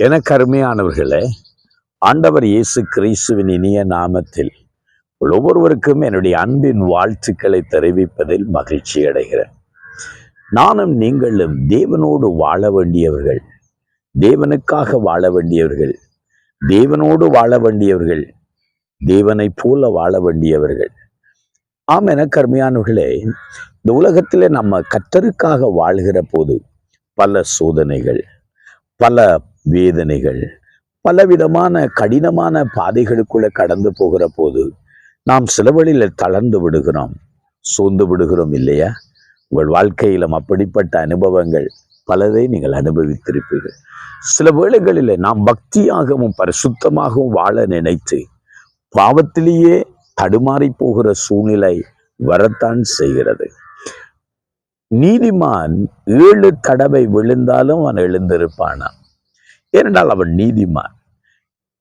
எனக்கு அருமையானவர்களே, ஆண்டவர் இயேசு கிறிஸ்துவின் இனிய நாமத்தில் ஒவ்வொருவருக்கும் என்னுடைய அன்பின் வாழ்த்துக்களை தெரிவிப்பதில் மகிழ்ச்சி அடைகிறேன். நானும் நீங்களும் தேவனோடு வாழ வேண்டியவர்கள், தேவனுக்காக வாழ வேண்டியவர்கள், தேவனோடு வாழ வேண்டியவர்கள், தேவனைப் போல வாழ வேண்டியவர்கள். ஆம், எனக்கு அருமையானவர்களே, இந்த உலகத்திலே நம்ம கர்த்தருக்காக வாழ்கிற போது பல சோதனைகள், பல வேதனைகள், பலவிதமான கடினமான பாதைகளுக்குள்ள கடந்து போகிற போது நாம் சில வழியில் தளர்ந்து விடுகிறோம், சோர்ந்து விடுகிறோம் இல்லையா? உங்கள் வாழ்க்கையிலும் அப்படிப்பட்ட அனுபவங்கள் பலதை நீங்கள் அனுபவித்திருப்பீர்கள். சில வேளைகளில் நாம் பக்தியாகவும் பரிசுத்தமாகவும் வாழ நினைத்து பாவத்திலேயே தடுமாறி போகிற சூழ்நிலை வரத்தான் செய்கிறது. நீதிமான் 7 தடவை விழுந்தாலும் அவன் எழுந்திருப்பானா? ஏனென்றால் அவன் நீதிமான்.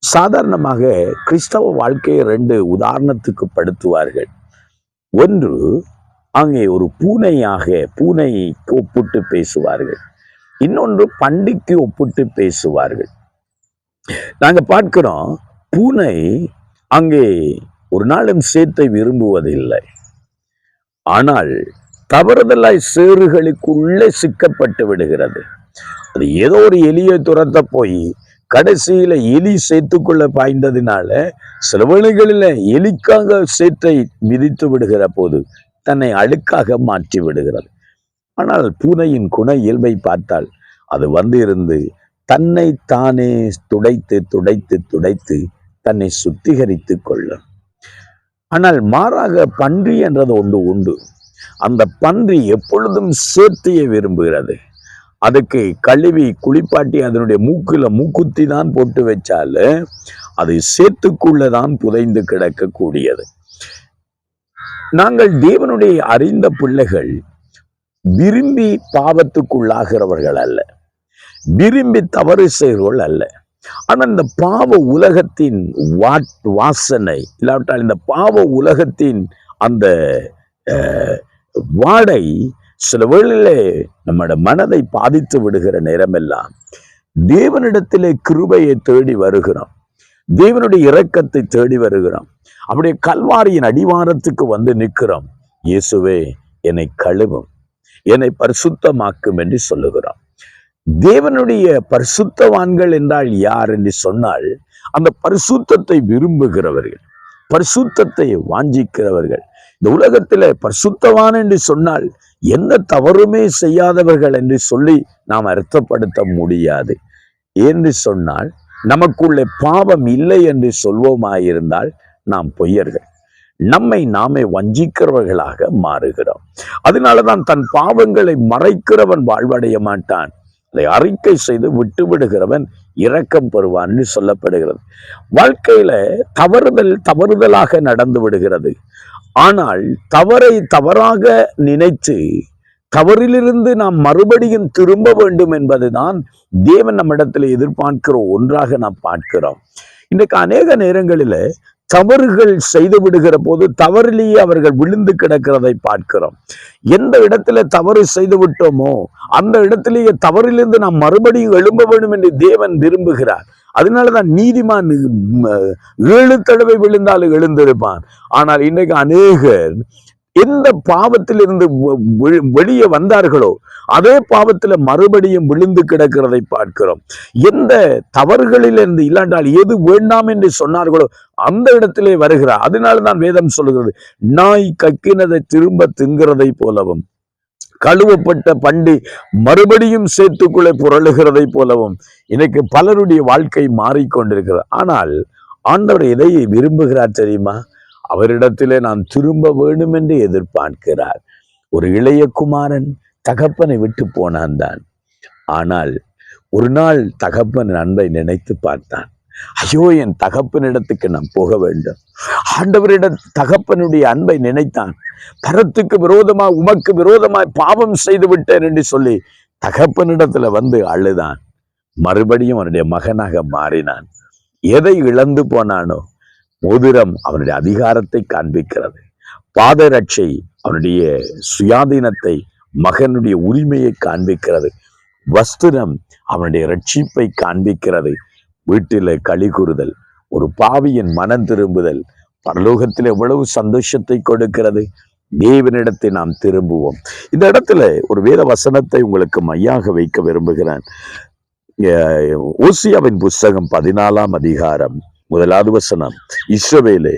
சாதாரணமாக கிறிஸ்தவ வாழ்க்கையை 2 உதாரணத்துக்கு படுத்துவார்கள். ஒன்று, அங்கே ஒரு பூனைக்கு ஒப்பிட்டு பேசுவார்கள். இன்னொன்று, பண்டிக்கு ஒப்பிட்டு பேசுவார்கள். நாங்க பார்க்கிறோம், பூனை அங்கே ஒரு நாளும் சேத்தை விரும்புவதில்லை. ஆனால் தவறுதலாய் சேறுகளுக்குள்ளே சிக்கப்பட்டு விடுகிறது. அது ஏதோ ஒரு எலியை துரத்த போய் கடைசியில எலி சேத்துக்குள்ள பாய்ந்ததினால சில வேளைகளில் எலிக்காக சேற்றை மிதித்து விடுகிற போது தன்னை அழுக்காக மாற்றி விடுகிறது. ஆனால் பூனையின் குண இயல்பை பார்த்தால் அது இருந்து தன்னை தானே துடைத்து துடைத்து துடைத்து தன்னை சுத்திகரித்து கொள்ளும். ஆனால் மாறாக பன்றி என்றது ஒன்று உண்டு. அந்த பன்றி எப்பொழுதும் சேத்தையை விரும்புகிறது. அதுக்கு கழுவி குளிப்பாட்டி அதனுடைய மூக்குத்தி தான் போட்டு வச்சால அது சேத்துக்குள்ளதான் புதைந்து கிடக்கக்கூடியது. நாங்கள் தேவனுடைய அறிந்த பிள்ளைகள் விரும்பி பாவத்துக்குள்ளாகிறவர்கள் அல்ல, விரும்பி தவறு செய்கிறவர்கள் அல்ல. ஆனால் இந்த பாவ உலகத்தின் வாசனை இல்லாவிட்டால் இந்த பாவ உலகத்தின் அந்த வாடை சில வேளையிலே நம்மட மனதை பாதித்து விடுகிற நேரமெல்லாம் தேவனிடத்திலே கிருபையை தேடி வருகிறோம், தேவனுடைய இரக்கத்தை தேடி வருகிறோம். அப்படியே கல்வாரியின் அடிவாரத்துக்கு வந்து நிற்கிறோம். இயேசுவே, என்னை கழுவும், என்னை பரிசுத்தமாக்கும் என்று சொல்லுகிறோம். தேவனுடைய பரிசுத்தவான்கள் என்றால் யார் என்று சொன்னால், அந்த பரிசுத்தத்தை விரும்புகிறவர்கள், பரிசுத்தத்தை வாஞ்சிக்கிறவர்கள். இந்த உலகத்திலே பரிசுத்தவான் என்று சொன்னால் எந்த தவறுமே செய்யாதவர்கள் என்று சொல்லி நாம் அர்த்தப்படுத்த முடியாது. என்று சொன்னால் நமக்குள்ளே பாவம் இல்லை என்று சொல்வோமாயிருந்தால் நாம் பொய்யர்கள், நம்மை நாமே வஞ்சிக்கிறவர்களாக மாறுகிறோம். அதனாலதான் தன் பாவங்களை மறைக்கிறவன் வாழ்வடைய மாட்டான், அதை அறிக்கை செய்து விட்டு விடுகிறவன் இரக்கம் பெறுவான் என்று சொல்லப்படுகிறது. வாழ்க்கையில தவறுதலாக நடந்து விடுகிறது. ஆனால் தவறை தவறாக நினைத்து தவறிலிருந்து நாம் மறுபடியும் திரும்ப வேண்டும் என்பதுதான் தேவன் நம்மிடத்தில் எதிர்பார்க்கிற ஒன்றாக நாம் பார்க்கிறோம். இன்றைக்கு அநேக நேரங்களில் தவறுகள் செய்து விடுகிற போது தவறிலேயே அவர்கள் விழுந்து கிடக்கிறதை பார்க்கிறோம். எந்த இடத்துல தவறு செய்து விட்டோமோ அந்த இடத்திலேயே தவறிலிருந்து நாம் மறுபடியும் எழும்ப வேண்டும் என்று தேவன் விரும்புகிறார். அதனாலதான் நீதிமான் 7 தடவை விழுந்தாலும் எழுந்திருப்பான். ஆனால் இன்றைக்கு அநேகர் எந்த பாவத்திலிருந்து வெளியே வந்தார்களோ அதே பாவத்தில் மறுபடியும் விழுந்து கிடக்கிறதை பார்க்கிறோம். எந்த தவறுகளிலிருந்து இல்லாண்டால் எது வேண்டாம் என்று சொன்னார்களோ அந்த இடத்திலே வருகிறார். அதனால்தான் வேதம் சொல்லுகிறது, நாய் கக்கினதை திரும்ப தின்கிறதை போலவும் கழுவப்பட்ட பண்டி மறுபடியும் சேத்துக்குள்ளே புரளுகிறதை போலவும் இன்னைக்கு பலருடைய வாழ்க்கை மாறிக்கொண்டிருக்கிறது. ஆனால் ஆண்டவர் எதை விரும்புகிறார் தெரியுமா? அவரிடத்திலே நான் திரும்ப வேண்டும் என்று எதிர்பார்க்கிறார். ஒரு இளைய குமாரன் தகப்பனை விட்டு போனான் தான். ஆனால் ஒரு நாள் தகப்பன் அன்பை நினைத்து பார்த்தான். ஐயோ, என் தகப்பனிடத்துக்கு நான் போக வேண்டும். தகப்பனுடைய அன்பை நினைத்தான். பரத்துக்கு விரோதமாய் உமக்கு விரோதமாய் பாவம் செய்து விட்டேன் என்று சொல்லி தகப்பனிடத்துல வந்து அழுதான். மறுபடியும் அவனுடைய மகனாக மாறினான். எதை இழந்து போனானோ, மோதிரம் அவனுடைய அதிகாரத்தை காண்பிக்கிறது, பாதரட்சை அவனுடைய சுயாதீனத்தை, மகனுடைய உரிமையை காண்பிக்கிறது. வஸ்திரம் அவனுடைய ரட்சிப்பை காண்பிக்கிறது. வீட்டில களி கூறுதல், ஒரு பாவியின் மனம் திரும்புதல் பரலோகத்தில் எவ்வளவு சந்தோஷத்தை கொடுக்கிறது. தேவனிடத்தை நாம் திரும்புவோம். இந்த இடத்துல ஒரு வேத வசனத்தை உங்களுக்கு மையாக வைக்க விரும்புகிறேன். ஓசியாவின் புஸ்தகம் 14ஆம் அதிகாரம் 1வது வசனம். இஸ்ரவேலே,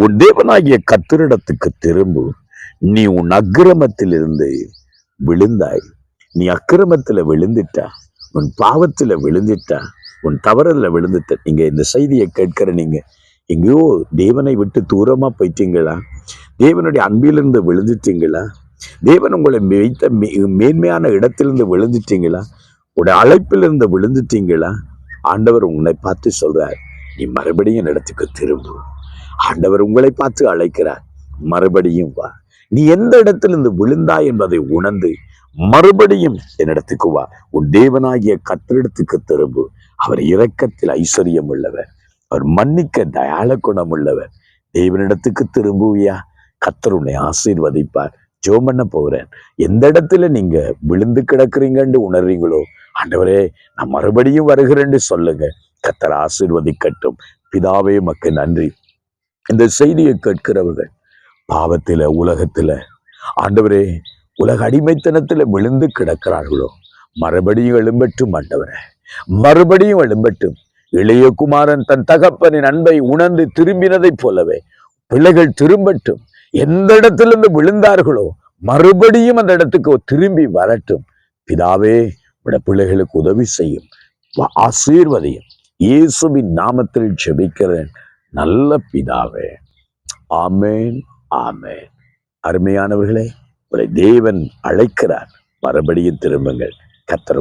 உன் தேவனாகிய கர்த்தரிடத்துக்கு திரும்பு. நீ உன் அக்கிரமத்தில் இருந்து விழுந்தாய். நீ அக்கிரமத்துல விழுந்துட்டா, உன் பாவத்துல விழுந்துட்டா, உன் தவறுல விழுந்துட்ட. நீங்க இந்த செய்தியை கேட்கிற நீங்க எங்கேயோ தேவனை விட்டு தூரமா போயிட்டீங்களா? தேவனுடைய அன்பிலிருந்து விழுந்துட்டீங்களா? தேவன் உங்களை வைத்த மேன்மையான இடத்திலிருந்து விழுந்துட்டீங்களா? உடைய அழைப்பிலிருந்து விழுந்துட்டீங்களா? ஆண்டவர் உங்களை பார்த்து சொல்றார், நீ மறுபடியும் இடத்துக்கு திரும்பு. ஆண்டவர் உங்களை பார்த்து அழைக்கிறார், மறுபடியும் வா. நீ எந்த இடத்திலிருந்து விழுந்தாய் என்பதை உணர்ந்து மறுபடியும் என்னிடத்துக்கு வா. உன் தேவனாகிய கர்த்தரிடத்துக்கு திரும்பு. அவர் இரக்கத்தில் ஐஸ்வர்யம் உள்ளவர், அவர் மன்னிக்க தயாள குணம் உள்ளவர். தேவனிடத்துக்கு திரும்புவியா? கர்த்தர் உன்னை ஆசீர்வதிப்பார். ஜெபம் பண்ண போகிறேன். எந்த இடத்துல நீங்க விழுந்து கிடக்குறீங்கன்னு உணர்றீங்களோ, ஆண்டவரே நான் மறுபடியும் வருகிறேன்னு சொல்லுங்க. கர்த்தர் ஆசீர்வதிக்கட்டும். பிதாவே உமக்கு நன்றி. இந்த செய்தியை கேட்கிறவர்கள் பாவத்தில, உலகத்துல, ஆண்டவரே உலக அடிமைத்தனத்துல விழுந்து கிடக்கிறார்களோ, மறுபடியும் எழும்பட்டும். ஆண்டவரே மறுபடியும் எழும்பட்டும். இளைய குமாரன் தன் தகப்பனின் அன்பை உணர்ந்து திரும்பினதை போலவே பிள்ளைகள் திரும்பட்டும். எந்த இடத்திலிருந்து விழுந்தார்களோ மறுபடியும் அந்த இடத்துக்கு திரும்பி வரட்டும். பிதாவே உடைய பிள்ளைகளுக்கு உதவி செய்யும், ஆசீர்வதியும். இயேசுவின் நாமத்தில் ஜெபிக்கிறேன் நல்ல பிதாவே. ஆமேன், ஆமேன். அருமையானவர்களே, உங்களை தேவன் அழைக்கிறார். மறுபடியும் திரும்புங்கள். கர்த்தர்